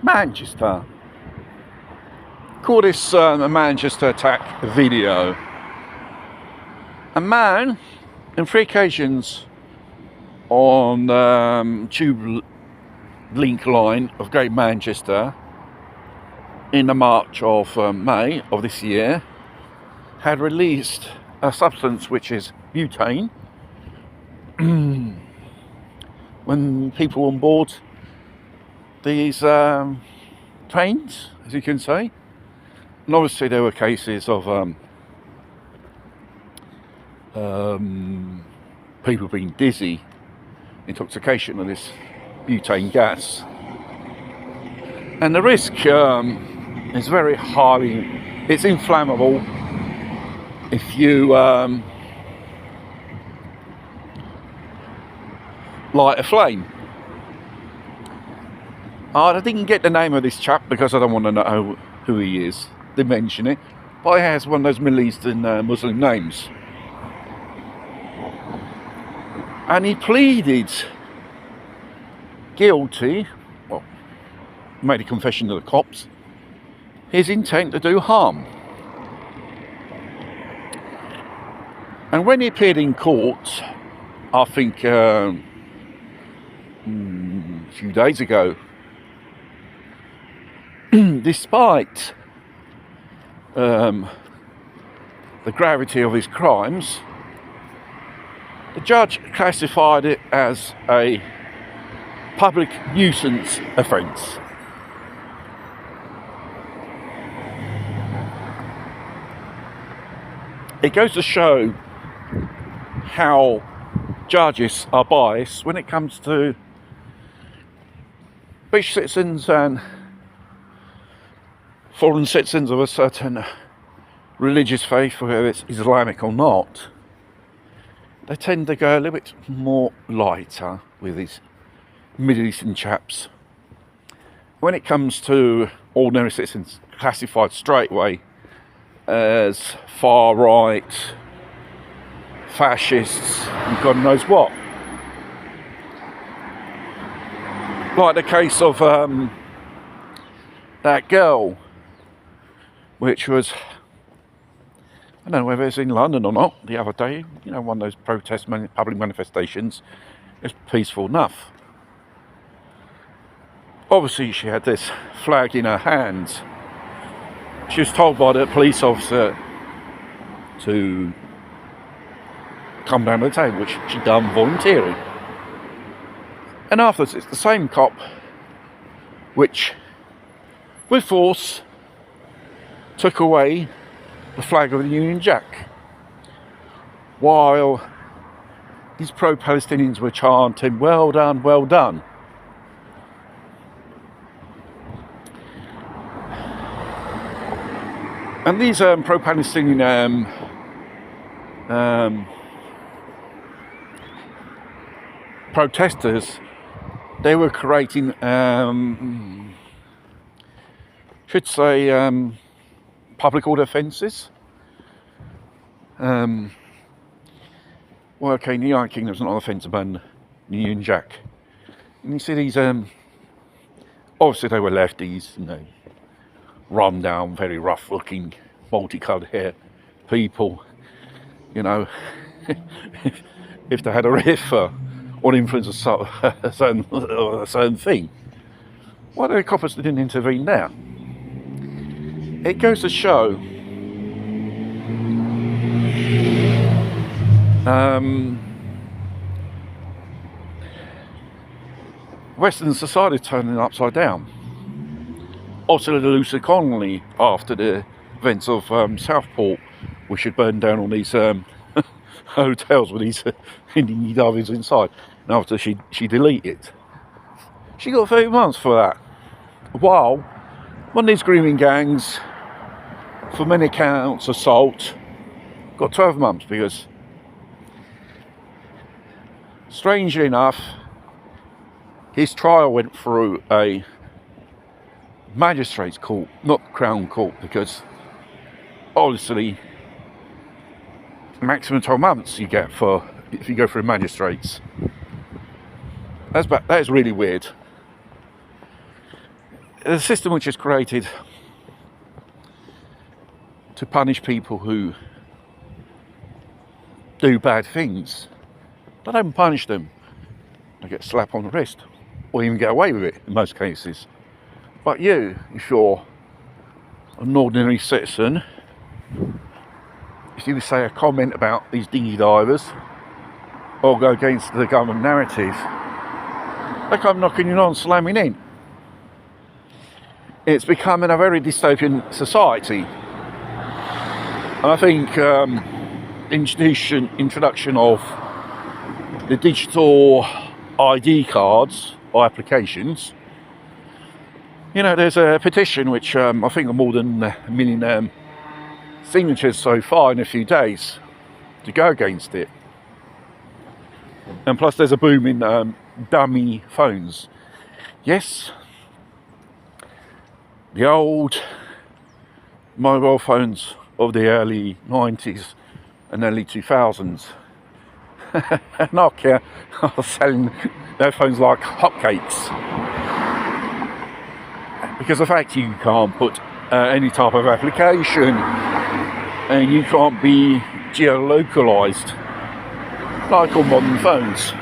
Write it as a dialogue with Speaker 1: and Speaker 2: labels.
Speaker 1: Manchester. Call this a Manchester attack video. A man, on 3 occasions on Tube Link line of Great Manchester in the March of May of this year, had released a substance which is butane when people on board these trains, as you can say. And obviously there were cases of people being dizzy, intoxication of this butane gas. And the risk is very highly, it's inflammable if you light a flame. I didn't get the name of this chap because I don't want to know who he is. They mention it, but he has one of those Middle Eastern Muslim names. And he pleaded guilty, well, made a confession to the cops, his intent to do harm. And when he appeared in court, I think a few days ago, despite the gravity of his crimes, the judge classified it as a public nuisance offence. It goes to show how judges are biased when it comes to British citizens and foreign citizens of a certain religious faith, whether it's Islamic or not. They tend to go a little bit more lighter with these Middle Eastern chaps. When it comes to ordinary citizens, classified straight away as far right, fascists, and God knows what. Like the case of that girl, which was, I don't know whether it's in London or not, the other day, you know, one of those protest public manifestations. It's peaceful enough. Obviously she had this flag in her hands. She was told by the police officer to come down to the table, which she'd done voluntarily. And afterwards it's the same cop which, with force, took away the flag of the Union Jack, while these pro-Palestinians were chanting, "Well done, well done." And these pro-Palestinian protesters, they were creating, should say, public order offences. Well, okay, in the United Kingdom it's not an offence to ban the Union Jack. And you see these, obviously they were lefties, you know, run down, very rough looking, multicoloured hair people, you know. if they had a riff or influence of a certain thing, why the coppers didn't intervene there? It goes to show Western society turning upside down. Also, the loose economy after the events of Southport, which had burned down on these hotels with these Indian divers inside. And after she deleted it, she got 30 months for that. While one of these grooming gangs, for many counts assault, got 12 months because, strangely enough, his trial went through a magistrates court, not Crown Court, because obviously maximum 12 months you get if you go through magistrates. That is really weird. a system which is created to punish people who do bad things. They don't punish them. They get a slap on the wrist, or even get away with it in most cases. But you, if you're an ordinary citizen, if you say a comment about these dinghy divers or go against the government narrative, they come knocking you on, slamming in. It's becoming a very dystopian society. And I think introduction of the digital ID cards or applications. You know, there's a petition which I think are more than a million signatures so far in a few days to go against it. And plus there's a boom in dummy phones. Yes, the old mobile phones of the early 90s and early 2000s. Nokia are selling their phones like hotcakes. Because the fact you can't put any type of application and you can't be geolocalized like all modern phones.